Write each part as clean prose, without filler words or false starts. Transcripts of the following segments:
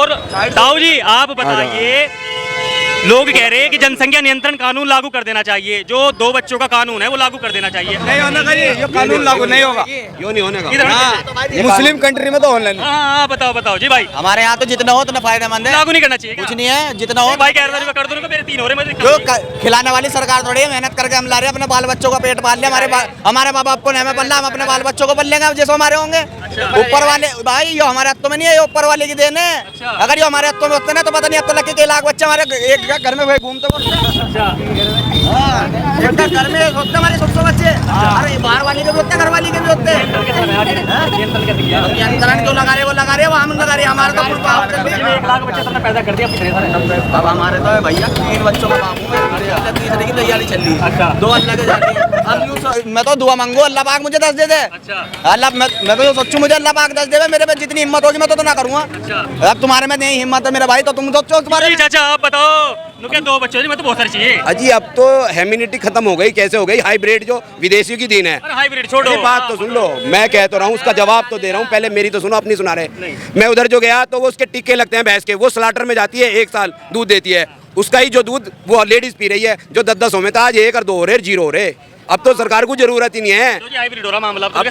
और ताऊ जी आप बताइए, लोग कह रहे हैं कि जनसंख्या नियंत्रण कानून लागू कर देना चाहिए, जो 2 बच्चों का कानून है वो लागू कर देना चाहिए। नहीं होना चाहिए, ये कानून लागू नहीं होगा, क्यों नहीं होने का? मुस्लिम कंट्री में तो ऑनलाइन। हाँ बताओ बताओ जी भाई। हमारे यहाँ तो जितना हो उतना फायदेमंद है, लागू नहीं करना चाहिए कुछ नहीं है, जितना हो भाई कह रहा था कर दो ना, मेरे 3 हो रहे हैं। जो खिलाने वाली सरकार थोड़ी है, मेहनत करके हम ला रहे हैं, अपने बाल बच्चों का पेट पाल लिया। हमारे माँ बाप को नहीं हमें पलना, हम अपने बाल बच्चों को पल लेंगे जैसे हमारे होंगे। ऊपर वाले भाई ये हमारे हाथों में नहीं है, ये ऊपर वाले की देन है। अगर ये हमारे हाथों में होते ना तो पता नहीं अब तो लगे कई लाख बच्चे हमारे एक घर में घूमते घर में होते हमारे 100 बच्चे, अरे बाहर वाले के भी होते, घर वाले के भी होते। नियंत्रण जो लगा रहे वो लगा रहे, वो हम लगा रहे, हमारे तो 1 लाख बच्चे तुमने पैदा कर दिया। अब हमारे तो है भैया 3 बच्चों का बाबू है, तीसरे की तैयारी चल रही है, 2 अल्लाह के जाती है। मैं तो दुआ मांगू अल्लाह पाक मुझे 10 दे दे। अल्लाह मैं तो सोचूं मुझे अल्लाह पाक 10 दे, मेरे पे जितनी हिम्मत होगी मैं तो ना करूँगा। अब तुम्हारे में नहीं हिम्मत है मेरे भाई, तो तुम सोचो तुम्हारे। चाचा आप बताओ, 2 बच्चे मैं तो बहुत सारी चाहिए। अजी अब तो हेमिनिटी खत्म हो गई, कैसे हो गई? हाइब्रिड जो विदेशियों की दीन है। हाइब्रिड छोड़ो, बात तो सुन लो, मैं कह तो रहा हूँ, उसका जवाब तो दे रहा हूँ, पहले मेरी तो सुनो, अपनी सुना रहे। मैं उधर जो गया तो वो उसके टिक्के लगते हैं भैंस के, वो स्लाटर में जाती है, 1 साल दूध देती है, उसका ही जो दूध वो लेडीज पी रही है, जो 10-10 हो में था आज 1 और 2 हो रहे, 0 हो रहे। अब तो सरकार को जरूरत ही नहीं है, हाइब्रिड हो रहा मामला, अब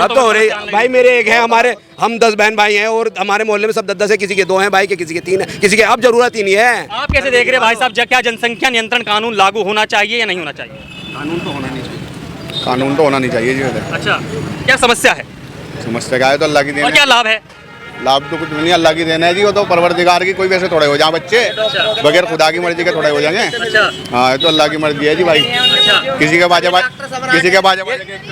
तो हो रही। भाई मेरे एक है, हमारे हम 10 बहन भाई हैं और हमारे मोहल्ले में सब 10-10 है, किसी के 2 हैं भाई के, किसी के 3 है, किसी के। अब जरूरत ही नहीं है। आप कैसे देख रहे हैं भाई साहब, क्या जनसंख्या नियंत्रण कानून लागू होना चाहिए या नहीं होना चाहिए? कानून तो होना नहीं चाहिए, कानून तो होना नहीं चाहिए जी। अच्छा, क्या समस्या है? समस्या क्या है? तो अल्लाह की देन और है। क्या लाभ है? लाभ तो कुछ भी नहीं, अल्लाह की देन है जी। वो तो परवरदिगार की, कोई वैसे थोड़े हो जाए बच्चे, बगैर खुदा की मर्जी के थोड़े हो जाएंगे। हाँ ये तो अल्लाह की मर्जी है जी भाई। किसी के बाजे किसी के बाजे।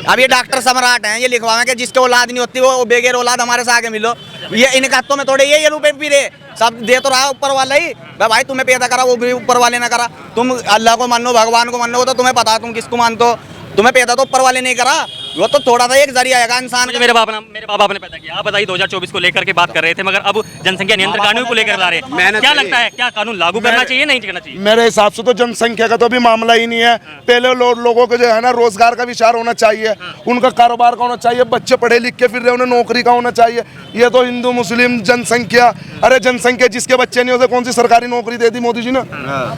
अब ये डॉक्टर सम्राट हैं, ये लिखवाएं कि जिसके औलाद नहीं होती वो बेगैर औलाद हमारे से आगे मिलो। ये इनके हाथों में थोड़े ये रुपए पी रहे, सब दे तो रहा ऊपर वाला ही। भाई तुम्हें पैदा करा वो भी ऊपर वाले ने करा, तुम अल्लाह को मानो भगवान को मानो तो तुम्हें पता तुम किसको मानते हो। तुम्हें पैदा तो ऊपर वाले नहीं करा, वो तो थोड़ा सा एक जरिया आएगा इंसान का। मेरे बाप ने पैदा किया। आप बताइए 2024 को लेकर के बात कर रहे थे, मगर अब जनसंख्या नियंत्रण कानून को लेकर ला रहे हैं। क्या लगता है, क्या कानून लागू करना चाहिए नहीं करना चाहिए? मेरे हिसाब से तो जनसंख्या का तो अभी मामला ही नहीं है। पहले लोगों को जो है ना रोजगार का विचार होना चाहिए, उनका कारोबार का होना चाहिए, बच्चे पढ़े लिख के फिर रहे, उन्हें नौकरी का होना चाहिए। ये तो हिंदू मुस्लिम जनसंख्या, अरे जनसंख्या जिसके बच्चे नहीं उसे कौन सी सरकारी नौकरी दे दी मोदी जी ने?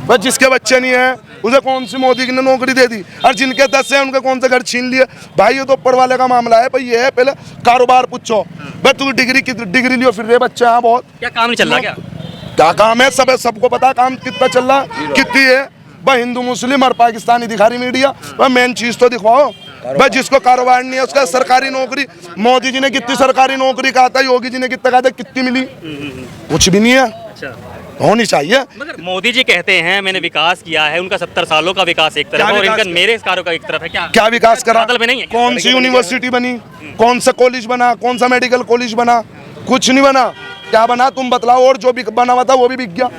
बस जिसके बच्चे नहीं है उसे कौन सी मोदी ने नौकरी दे दी? और जिनके 10 है उनके कौन से घर छीन लिए? भाई ये तो ऊपर वाले का मामला है। भाई ये है, पहले कारोबार पूछो। भाई तू डिग्री लियो फिर रहे बच्चे। हाँ बहुत क्या काम नहीं चल रहा? क्या काम है? सबको पता काम कितना चल रहा, कितनी है। भाई हिंदू मुस्लिम और पाकिस्तानी दिखा रही मीडिया, भाई मेन चीज तो दिखाओ। भाई जिसको कारोबार नहीं है उसका सरकारी नौकरी। मोदी जी ने कितनी सरकारी नौकरी कहा था, योगी जी ने कितना कहा था, कितनी मिली? कुछ भी नहीं है। होनी चाहिए। मगर मोदी जी कहते हैं मैंने विकास किया है, उनका 70 सालों का विकास एक तरफ है और इनका मेरे कार्यों का एक तरफ है। क्या विकास करा? नहीं है। कौन सी यूनिवर्सिटी बनी, कौन सा कॉलेज बना, कौन सा मेडिकल कॉलेज बना? कुछ नहीं बना। क्या बना तुम बतलाओ? और जो भी बना हुआ था वो भी बिक गया।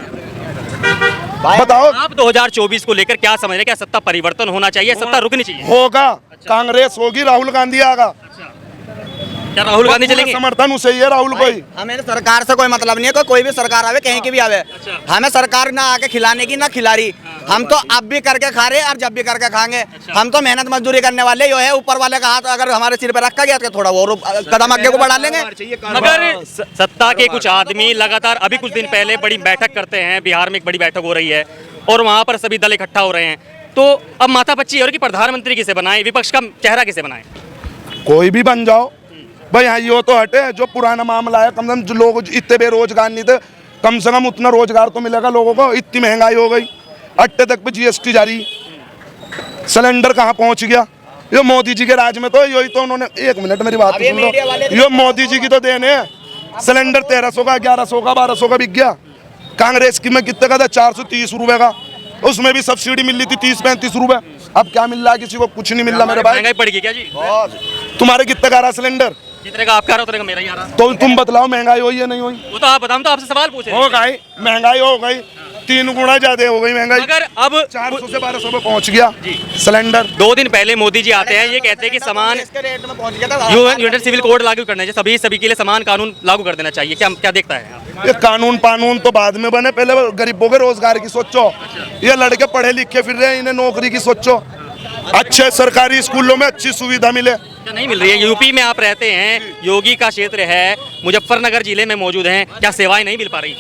बताओ आप 2024 को लेकर क्या समझ रहे हैं? क्या सत्ता परिवर्तन होना चाहिए, सत्ता रुकनी चाहिए? होगा। कांग्रेस होगी, राहुल गांधी आगा। क्या राहुल गांधी चलेंगे? समर्थन उसे ही है, राहुल को ही। हमें सरकार से कोई मतलब नहीं है, कोई भी सरकार आवे कहीं की भी आवे। हमें सरकार ना आके खिलाने की ना खिलारी। हम तो अब भी करके खा रहे हैं और जब भी करके खाएंगे। हम तो मेहनत मजदूरी करने वाले, जो है ऊपर वाले का हाथ अगर हमारे सिर पे रखा गया तो थोड़ा और कदम आगे को बढ़ा लेंगे। मगर सत्ता के कुछ आदमी लगातार, अभी कुछ दिन पहले बड़ी बैठक करते हैं, बिहार में एक बड़ी बैठक हो रही है और वहाँ पर सभी दल इकट्ठा हो रहे हैं, तो अब माथापच्ची और कि प्रधानमंत्री किसे बनाए, विपक्ष का चेहरा किसे बनाए? कोई भी बन जाओ भाई। हाँ ये तो हटे, जो पुराना मामला है, कम से कम जो लोग इतने बेरोजगार नहीं थे, कम से कम उतना रोजगार तो मिलेगा लोगों को। इतनी महंगाई हो गई, 8 तक पे GST जारी, सिलेंडर कहाँ पहुंच गया? ये मोदी जी के राज में तो यही तो उन्होंने। 1 मिनट मेरी बात सुन लो, ये मोदी जी की तो देन है। सिलेंडर 1300 का, 1100 का, 1200 का बिक गया। कांग्रेस की में कितने का था? 430 रुपए का, उसमें भी सब्सिडी मिल रही थी 30-35 रुपए। अब क्या मिल रहा है? किसी को कुछ नहीं मिल रहा मेरे भाई। महंगाई पड़ गई क्या जी? तुम्हारे कितने का रहा सिलेंडर? जितने का आपका रहा उतने का मेरा ही आ रहा। तो तुम बतलाओ महंगाई हुई है नहीं हुई? वो तो आप बताओ, तो आपसे सवाल पूछे। हो गई महंगाई, हो गई 3 गुना ज्यादा हो गई महंगाई। मगर अब 400 से 1200 पे पहुंच गया सिलेंडर। 2 दिन पहले मोदी जी आते हैं, ये कहते हैं कि समान यूनियन सिविल कोड लागू करना चाहिए, सभी के लिए समान कानून लागू कर देना चाहिए। क्या देखता है? ये कानून तो बाद में बने, पहले गरीबों के रोजगार की सोचो। ये लड़के पढ़े लिखे फिर रहे, इन्हें नौकरी की सोचो। अच्छे सरकारी स्कूलों में अच्छी सुविधा मिले। अच्छा, नहीं मिल रही है। यूपी में आप रहते हैं, योगी का क्षेत्र है, मुजफ्फरनगर जिले में मौजूद हैं, क्या सेवाएं नहीं मिल पा रही?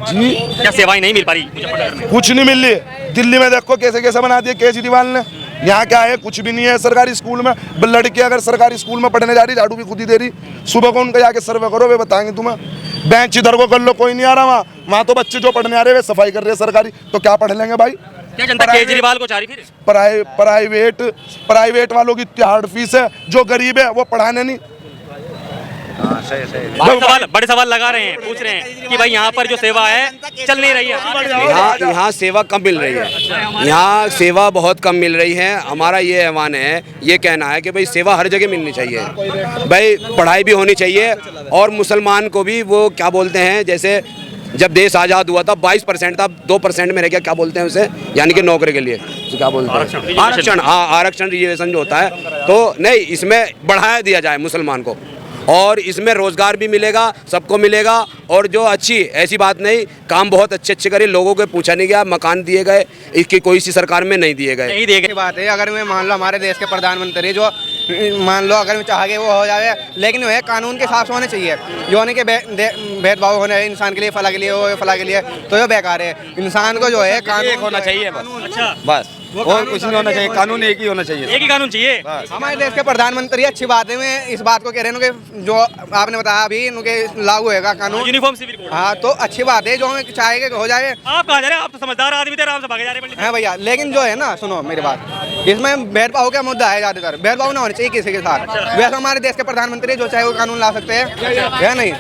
जी क्या सेवाएं नहीं मिल पा रही मुजफ्फरनगर में? कुछ नहीं मिल रही। दिल्ली में देखो कैसे कैसे बना दिया केजरीवाल ने। यहाँ क्या है, कुछ भी नहीं है सरकारी स्कूल में। लड़की अगर सरकारी स्कूल में पढ़ने जा रही, झाड़ू भी खुद ही दे रही। सुबह को उनका जाके सर्वे करो, वे बताएंगे तुम्हें। बेंच इधर को कर लो, कोई नहीं आ रहा वहाँ तो बच्चे जो पढ़ने आ रहे हैं वे सफाई कर रहे हैं सरकारी, तो क्या पढ़ लेंगे भाई? क्या जनता केजरीवाल को चाह रही फिर? प्राइवेट वालों की इतनी हार्ड फीस है, जो गरीब है वो पढ़ाने नहीं। बड़े सवाल लगा रहे हैं, पूछ रहे हैं कि भाई यहाँ पर जो सेवा है चल नहीं रही है। यहाँ सेवा कम मिल रही है, यहाँ सेवा बहुत कम मिल रही है। हमारा ये ऐवान है, ये कहना है कि भाई सेवा हर जगह मिलनी चाहिए, भाई पढ़ाई भी होनी चाहिए। और मुसलमान को भी वो क्या बोलते हैं, जैसे जब देश आज़ाद हुआ था 22% था, 2% में रह गया, क्या बोलते हैं उसे, यानी कि नौकरी के लिए तो क्या बोलते हैं, आरक्षण। हाँ, आरक्षण रिजर्वेशन जो होता है, तो नहीं, इसमें बढ़ाया दिया जाए मुसलमान को, और इसमें रोजगार भी मिलेगा, सबको मिलेगा। और जो अच्छी, ऐसी बात नहीं, काम बहुत अच्छे अच्छे करे, लोगों को पूछा नहीं गया, मकान दिए गए, इसकी कोई सी सरकार में नहीं दिए गए। नहीं दिए गए। बात है, अगर मैं मान लो हमारे देश के प्रधानमंत्री जो मान लो अगर मैं चाहे वो हो जाए, लेकिन वह कानून के हिसाब से होने चाहिए। जो होने के भेदभाव होने इंसान के लिए, फला के लिए, वो फला के लिए, तो ये बेकार है। इंसान को जो है कानून होना चाहिए बस। अच्छा, बस और कुछ नहीं होना चाहिए, कानून एक ही होना चाहिए। एक ही कानून चाहिए। हमारे देश के प्रधानमंत्री, अच्छी बात है। मैं इस बात को कह रहे हूँ कि जो आपने बताया अभी उनके लागू होगा कानून, यूनिफॉर्म सिविल कोड। हाँ, तो अच्छी बात है। जो हमें चाहेंगे कि हो जाए। आप कहाँ जा रहे हैं? आप तो समझदार आदमी थे, आराम से भागे जा रहे हैं। है भैया, लेकिन जो है ना, सुनो मेरी बात, इसमें भेदभाव का मुद्दा है। ज्यादातर भेदभाव ना होना चाहिए किसी के साथ। वैसे हमारे देश के प्रधानमंत्री जो चाहे वो कानून ला सकते हैं, है नहीं?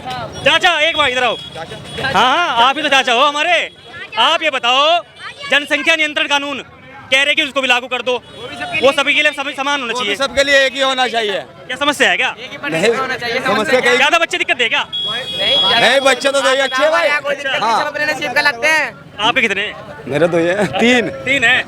चाचा एक बार इधर आओ। हाँ, आप ही तो चाचा हो हमारे। आप ये बताओ, जनसंख्या नियंत्रण कानून कह रहे कि उसको भी लागू कर दो, वो सभी के लिए समान होना चाहिए। सबके लिए एक ही होना चाहिए। क्या समस्या है? क्या समस्या क्या? ज्यादा बच्चे दिक्कत दे क्या? नहीं, बच्चे तो दे अच्छे भाई। अपने नसीब का लगते हैं। आपके कितने? मेरे तो ये तीन तीन है।